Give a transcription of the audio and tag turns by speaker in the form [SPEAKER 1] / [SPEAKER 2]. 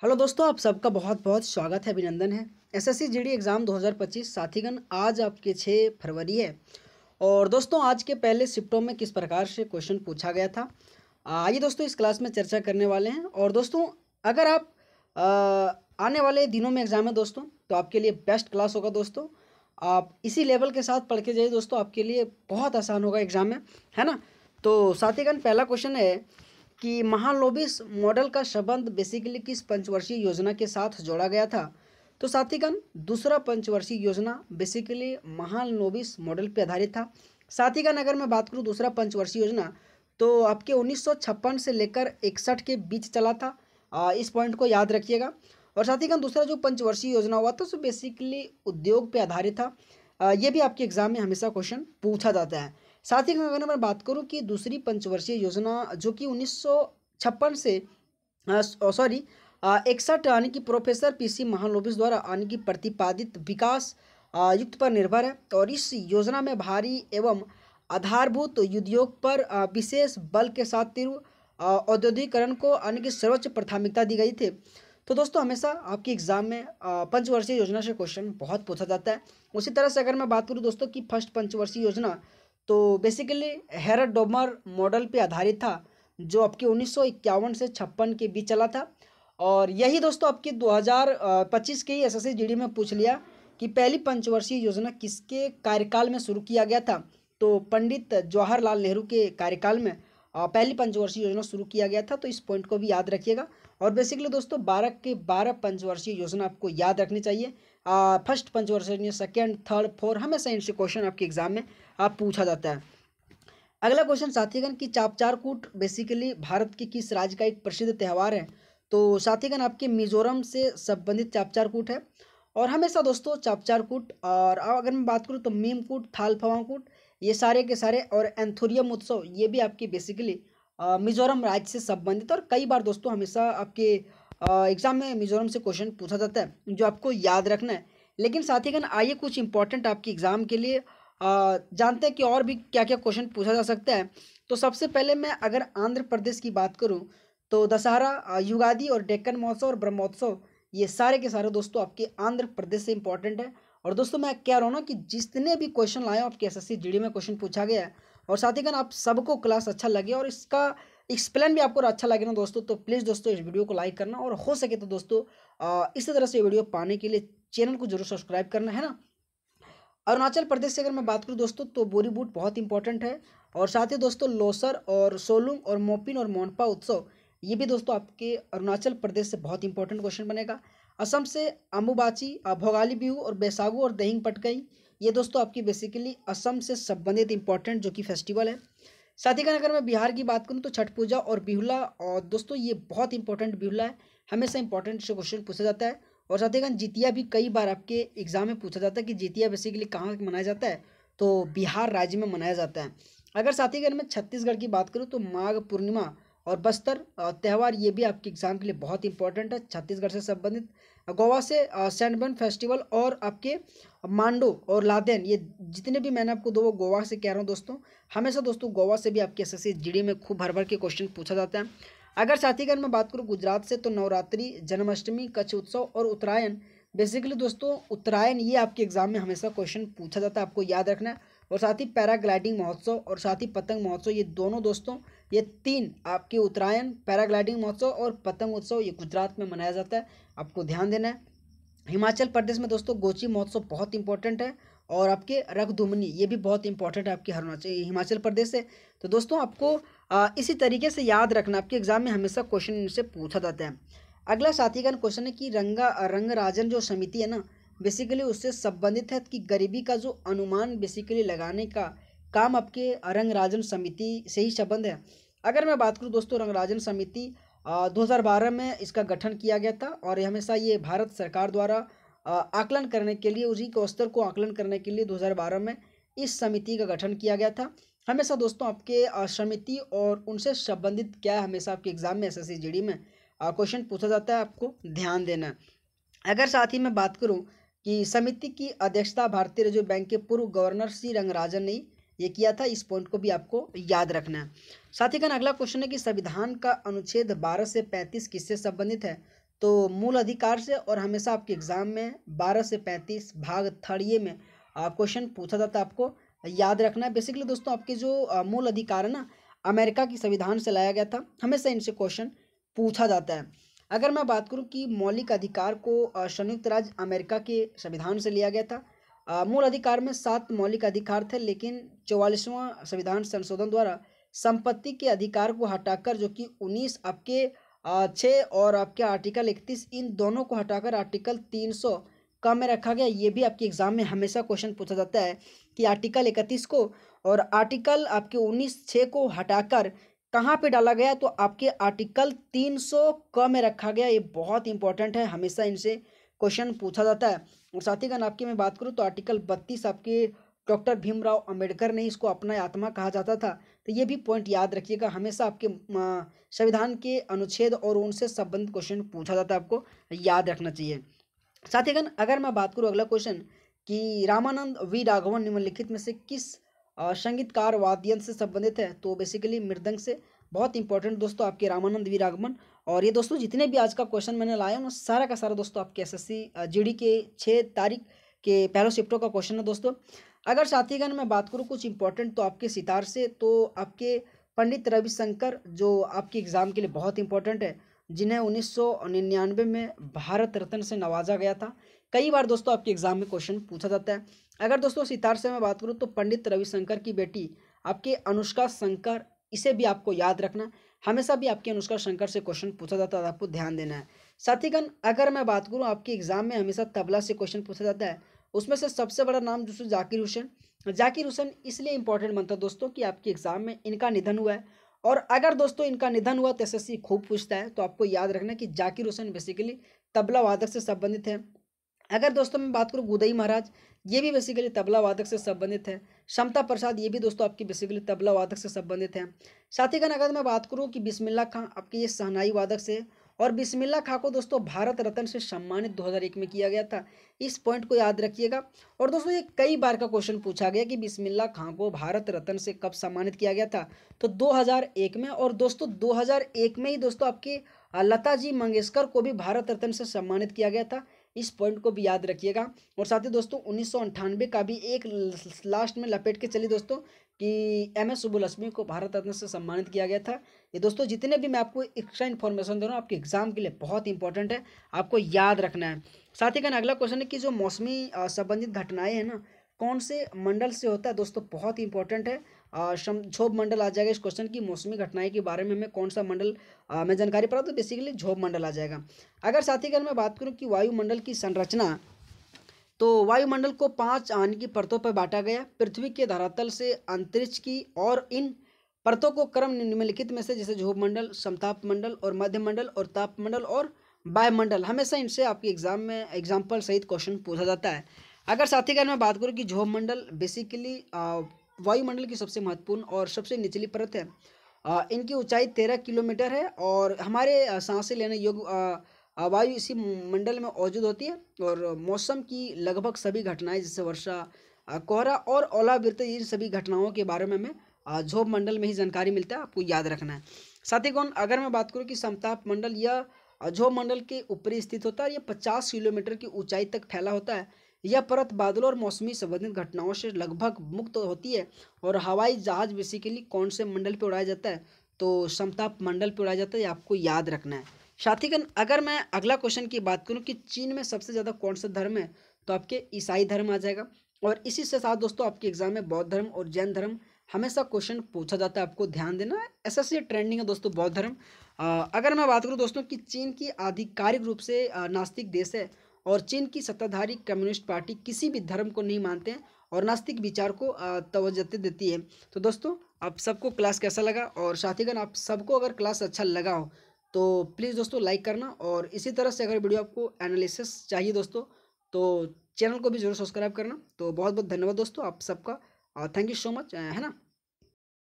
[SPEAKER 1] Hello दोस्तों, आप सबका बहुत बहुत स्वागत है, अभिनंदन है। एसएससी जीडी एग्ज़ाम 2025 साथीगण, आज आपके 6 फरवरी है। और दोस्तों, आज के पहले शिफ्टों में किस प्रकार से क्वेश्चन पूछा गया था, आइए दोस्तों इस क्लास में चर्चा करने वाले हैं। और दोस्तों, अगर आप आने वाले दिनों में एग्ज़ाम है दोस्तों, तो आपके लिए बेस्ट क्लास होगा दोस्तों। आप इसी लेवल के साथ पढ़ के जाइए दोस्तों, आपके लिए बहुत आसान होगा एग्ज़ाम में, है ना। तो साथीगण, पहला क्वेश्चन है कि महालोबिस मॉडल का संबंध बेसिकली किस पंचवर्षीय योजना के साथ जोड़ा गया था। तो साथीगण, दूसरा पंचवर्षीय योजना बेसिकली महालोबिस मॉडल पर आधारित था। साथीगण, अगर मैं बात करूं दूसरा पंचवर्षीय योजना, तो आपके 1956 से लेकर 61 के बीच चला था। इस पॉइंट को याद रखिएगा। और साथीगण, दूसरा जो पंचवर्षीय योजना हुआ था, सो बेसिकली उद्योग पे आधारित था। ये भी आपके एग्जाम में हमेशा क्वेश्चन पूछा जाता है। साथ ही अगर मैं बात करूं कि दूसरी पंचवर्षीय योजना जो कि 1956 से 61 यानी कि प्रोफेसर पीसी महालोबिस द्वारा यानी कि प्रतिपादित विकास युक्त पर निर्भर है। और इस योजना में भारी एवं आधारभूत उद्योग पर विशेष बल के साथ तीव्र औद्योगिकरण को यानी कि सर्वोच्च प्राथमिकता दी गई थी। तो दोस्तों, हमेशा आपके एग्जाम में पंचवर्षीय योजना से क्वेश्चन बहुत पूछा जाता है। उसी तरह से अगर मैं बात करूं दोस्तों कि फर्स्ट पंचवर्षीय योजना, तो बेसिकली हेरल्ड डोमर मॉडल पे आधारित था, जो आपके 1951 से 56 के बीच चला था। और यही दोस्तों आपकी 2025 के ही एसएससी जीडी में पूछ लिया कि पहली पंचवर्षीय योजना किसके कार्यकाल में शुरू किया गया था। तो पंडित जवाहरलाल नेहरू के कार्यकाल में पहली पंचवर्षीय योजना शुरू किया गया था। तो इस पॉइंट को भी याद रखिएगा। और बेसिकली दोस्तों 12 के 12 पंचवर्षीय योजना आपको याद रखनी चाहिए। फर्स्ट पंचवर्षीय, सेकेंड, थर्ड, फोर्थ, हमेशा इनसे क्वेश्चन आपके एग्जाम में पूछा जाता है। अगला क्वेश्चन साथीगण कि चापचारकूट बेसिकली भारत के किस राज्य का एक प्रसिद्ध त्यौहार है। तो साथीगण, आपके मिजोरम से संबंधित चापचारकूट है। और हमेशा दोस्तों चापचारकूट, और अगर मैं बात करूँ तो मीमकूट, थालफवाकूट, ये सारे के सारे, और एंथोरियम उत्सव, ये भी आपकी बेसिकली मिजोरम राज्य से संबंधित। और कई बार दोस्तों हमेशा आपके एग्जाम में मिजोरम से क्वेश्चन पूछा जाता है, जो आपको याद रखना है। लेकिन साथीगण, आइए कुछ इंपॉर्टेंट आपके एग्जाम के लिए जानते हैं कि और भी क्या क्या क्वेश्चन पूछा जा सकता है। तो सबसे पहले मैं अगर आंध्र प्रदेश की बात करूं, तो दशहरा, युगादि और डेक्कन महोत्सव और ब्रह्मोत्सव, ये सारे के सारे दोस्तों आपके आंध्र प्रदेश से इंपॉर्टेंट है। और दोस्तों, मैं कह रहा हूँ ना कि जितने भी क्वेश्चन लाए हो आपके एसएससी जीडी में क्वेश्चन पूछा गया है। और साथीगण, आप सबको क्लास अच्छा लगे और इसका एक्सप्लेन भी आपको अच्छा लगे ना दोस्तों, तो प्लीज़ दोस्तों इस वीडियो को लाइक करना, और हो सके तो दोस्तों इसी तरह से वीडियो पाने के लिए चैनल को जरूर सब्सक्राइब करना, है ना। अरुणाचल प्रदेश से अगर मैं बात करूं दोस्तों, तो बोरीबूट बहुत इंपॉर्टेंट है। और साथ ही दोस्तों लोसर और सोलुंग और मोपिन और मोनपा उत्सव, ये भी दोस्तों आपके अरुणाचल प्रदेश से बहुत इंपॉर्टेंट क्वेश्चन बनेगा। असम से अम्बुबाची, भोगाली बिहू और बैसागु और दहिंग पटकई, ये दोस्तों आपकी बेसिकली असम से संबंधित इंपॉर्टेंट जो कि फेस्टिवल है। साथ ही अगर मैं बिहार की बात करूँ तो छठ पूजा और बिहुला, और दोस्तों ये बहुत इंपॉर्टेंट बिहुला है, हमेशा इंपॉर्टेंट से क्वेश्चन पूछा जाता है। और साथ ही जितिया भी कई बार आपके एग्जाम में पूछा जाता है कि जितिया बेसिकली कहाँ मनाया जाता है, तो बिहार राज्य में मनाया जाता है। अगर साथ ही मैं छत्तीसगढ़ की बात करूँ, तो माघ पूर्णिमा और बस्तर त्यौहार, ये भी आपके एग्जाम के लिए बहुत इंपॉर्टेंट है, छत्तीसगढ़ से संबंधित। गोवा से सैंडबर्न फेस्टिवल और आपके मांडो और लादेन, ये जितने भी मैंने आपको दो गोवा से कह रहा हूँ दोस्तों, हमेशा दोस्तों गोवा से भी आपके एसएससी जीडी में खूब भर भर के क्वेश्चन पूछा जाता है। अगर साथी अगर मैं बात करूँ गुजरात से, तो नवरात्रि, जन्माष्टमी, कच्छ उत्सव और उत्तरायण, बेसिकली दोस्तों उत्तरायण, ये आपके एग्जाम में हमेशा क्वेश्चन पूछा जाता है, आपको याद रखना है। और साथ ही पैराग्लाइडिंग महोत्सव और साथ ही पतंग महोत्सव, ये दोनों दोस्तों, ये तीन आपके उत्तरायण, पैराग्लाइडिंग महोत्सव और पतंग उत्सव, ये गुजरात में मनाया जाता है, आपको ध्यान देना है। हिमाचल प्रदेश में दोस्तों गोची महोत्सव बहुत इंपॉर्टेंट है। और आपके रगधुमनी, ये भी बहुत इंपॉर्टेंट है आपके हिमाचल प्रदेश से। तो दोस्तों आपको इसी तरीके से याद रखना, आपके एग्जाम में हमेशा क्वेश्चन इनसे पूछा जाता है। अगला साथीगण क्वेश्चन है कि रंगराजन जो समिति है ना, बेसिकली उससे संबंधित है कि गरीबी का जो अनुमान बेसिकली लगाने का काम आपके रंगराजन समिति से ही संबंध है। अगर मैं बात करूँ दोस्तों, रंगराजन समिति 2012 में इसका गठन किया गया था। और हमेशा ये भारत सरकार द्वारा आकलन करने के लिए, उसी के स्तर को आकलन करने के लिए 2012 में इस समिति का गठन किया गया था। हमेशा दोस्तों आपके समिति और उनसे संबंधित क्या है, हमेशा आपके एग्जाम में एसएससी जीडी में क्वेश्चन पूछा जाता है, आपको ध्यान देना है। अगर साथ ही मैं बात करूं कि समिति की अध्यक्षता भारतीय रिजर्व बैंक के पूर्व गवर्नर सी रंगराजन ने ये किया था, इस पॉइंट को भी आपको याद रखना है। साथ ही अगला क्वेश्चन है कि संविधान का अनुच्छेद 12 से 35 किससे संबंधित है। तो मूल अधिकार से, और हमेशा आपके एग्जाम में 12 से 35 भाग थर्ड ये में क्वेश्चन पूछा जाता है, आपको याद रखना है। बेसिकली दोस्तों आपके जो मूल अधिकार है ना, अमेरिका की संविधान से लाया गया था, हमेशा इनसे क्वेश्चन पूछा जाता है। अगर मैं बात करूं कि मौलिक अधिकार को संयुक्त राज्य अमेरिका के संविधान से लिया गया था। मूल अधिकार में 7 मौलिक अधिकार थे, लेकिन 44वां संविधान संशोधन द्वारा संपत्ति के अधिकार को हटाकर, जो कि 19 आपके 6 और आपके आर्टिकल 31, इन दोनों को हटाकर आर्टिकल 300 का में रखा गया। ये भी आपके एग्जाम में हमेशा क्वेश्चन पूछा जाता है कि आर्टिकल 31 को और आर्टिकल आपके 19(6) को हटाकर कहाँ पे डाला गया, तो आपके आर्टिकल 300 क में रखा गया। ये बहुत इंपॉर्टेंट है, हमेशा इनसे क्वेश्चन पूछा जाता है। और साथ ही अगर आपकी मैं बात करूँ तो आर्टिकल 32 आपके डॉक्टर भीमराव अंबेडकर ने इसको अपना आत्मा कहा जाता था। तो ये भी पॉइंट याद रखिएगा, हमेशा आपके संविधान के अनुच्छेद और उनसे संबंधित क्वेश्चन पूछा जाता है, आपको याद रखना चाहिए। साथ ही अगर मैं बात करूँ अगला क्वेश्चन कि रामानंद वी राघवन निम्नलिखित में से किस संगीतकार वाद्य यंत्र से संबंधित है, तो बेसिकली मृदंग से। बहुत इंपॉर्टेंट दोस्तों आपके रामानंद वी राघवन। और ये दोस्तों जितने भी आज का क्वेश्चन मैंने लाया ना, सारा का सारा दोस्तों आपके एसएससी जीडी के 6 तारीख के पहले शिफ्टों का क्वेश्चन है दोस्तों। अगर साथीगण मैं बात करूँ कुछ इंपॉर्टेंट तो आपके सितार से, तो आपके पंडित रविशंकर जो आपके एग्जाम के लिए बहुत इंपॉर्टेंट है, जिन्हें 1999 में भारत रत्न से नवाजा गया था। कई बार दोस्तों आपके एग्जाम में क्वेश्चन पूछा जाता है। अगर दोस्तों सितार से मैं बात करूं तो पंडित रविशंकर की बेटी आपके अनुष्का शंकर, इसे भी आपको याद रखना, हमेशा भी आपके अनुष्का शंकर से क्वेश्चन पूछा जाता है, आपको ध्यान देना है। साथीगण अगर मैं बात करूं आपके एग्जाम में हमेशा तबला से क्वेश्चन पूछा जाता है, उसमें से सबसे बड़ा नाम दोस्तों जाकिर हुसैन। जाकिर हुसैन इसलिए इंपॉर्टेंट बनता है दोस्तों कि आपके एग्जाम में इनका निधन हुआ है, और अगर दोस्तों इनका निधन हुआ तो एसएससी खूब पूछता है, तो आपको याद रखना कि जाकिर हुसैन बेसिकली तबला वादक से संबंधित है। अगर दोस्तों मैं बात करूँ गुदई महाराज, ये भी बेसिकली तबला वादक से संबंधित है। समता प्रसाद, ये भी दोस्तों आपकी बेसिकली तबला वादक से संबंधित है। साथ ही अगर मैं बात करूँ कि बिस्मिल्लाह खां आपके ये शहनाई वादक से, और बिस्मिल्लाह खां को दोस्तों भारत रत्न से सम्मानित 2001 में किया गया था, इस पॉइंट को याद रखिएगा। और दोस्तों ये कई बार का क्वेश्चन पूछा गया कि बिस्मिल्लाह खां को भारत रत्न से कब सम्मानित किया गया था, तो 2001 में। और दोस्तों 2001 में ही दोस्तों आपके लता जी मंगेशकर को भी भारत रत्न से सम्मानित किया गया था, इस पॉइंट को भी याद रखिएगा। और साथ ही दोस्तों 1998 का भी एक लास्ट में लपेट के चलिए दोस्तों कि एमएस सुब्बुलक्ष्मी को भारत रत्न से सम्मानित किया गया था। ये दोस्तों जितने भी मैं आपको एक्स्ट्रा इन्फॉर्मेशन दे रहा हूँ आपके एग्जाम के लिए बहुत इंपॉर्टेंट है, आपको याद रखना है। साथ ही अगला क्वेश्चन है कि जो मौसमी संबंधित घटनाएं हैं ना, कौन से मंडल से होता है, दोस्तों बहुत इंपॉर्टेंट है। क्षोभ मंडल आ जाएगा इस क्वेश्चन की, मौसमी घटनाएं के बारे में हमें कौन सा मंडल में जानकारी प्राप्त, तो बेसिकली क्षोभ मंडल आ जाएगा। अगर साथ ही मैं बात करूं कि वायुमंडल की संरचना, तो वायुमंडल को 5 आने की परतों पर बांटा गया, पृथ्वी के धरातल से अंतरिक्ष की, और इन परतों को क्रम निम्नलिखित में से, जैसे ध्रुव मंडल, समताप मंडल और मध्य मंडल और ताप मंडल और वायुमंडल, हमेशा इनसे आपके एग्जाम में एग्जाम्पल सहित क्वेश्चन पूछा जाता है। अगर साथी मैं बात करूँ कि ध्रुव मंडल बेसिकली वायुमंडल की सबसे महत्वपूर्ण और सबसे निचली परत है। इनकी ऊंचाई 13 किलोमीटर है, और हमारे सांसें लेने योग्य वायु इसी मंडल में मौजूद होती है। और मौसम की लगभग सभी घटनाएं जैसे वर्षा, कोहरा और ओलावृष्टि, इन सभी घटनाओं के बारे में हमें क्षोभ मंडल में ही जानकारी मिलता है, आपको याद रखना है। साथ ही अगर मैं बात करूँ कि समताप मंडल यह क्षोभ मंडल के ऊपरी स्थित होता है, यह 50 किलोमीटर की ऊंचाई तक फैला होता है। यह परत बादलों और मौसमी संबंधित घटनाओं से लगभग मुक्त होती है। और हवाई जहाज बेसिकली कौन से मंडल पे उड़ाया जाता है, तो समताप मंडल पे उड़ाया जाता है, ये आपको याद रखना है। साथीगण अगर मैं अगला क्वेश्चन की बात करूं कि चीन में सबसे ज़्यादा कौन सा धर्म है, तो आपके ईसाई धर्म आ जाएगा। और इसी से साथ दोस्तों आपके एग्जाम में बौद्ध धर्म और जैन धर्म हमेशा क्वेश्चन पूछा जाता है, आपको ध्यान देना है। एसएससी ट्रेंडिंग है दोस्तों बौद्ध धर्म। अगर मैं बात करूँ दोस्तों कि चीन की आधिकारिक रूप से नास्तिक देश है, और चीन की सत्ताधारी कम्युनिस्ट पार्टी किसी भी धर्म को नहीं मानते हैं और नास्तिक विचार को तवज्जो देती है। तो दोस्तों आप सबको क्लास कैसा लगा, और साथीगण आप सबको अगर क्लास अच्छा लगा हो तो प्लीज़ दोस्तों लाइक करना, और इसी तरह से अगर वीडियो आपको एनालिसिस चाहिए दोस्तों तो चैनल को भी जरूर सब्सक्राइब करना। तो बहुत बहुत धन्यवाद दोस्तों आप सबका, थैंक यू सो मच, है ना।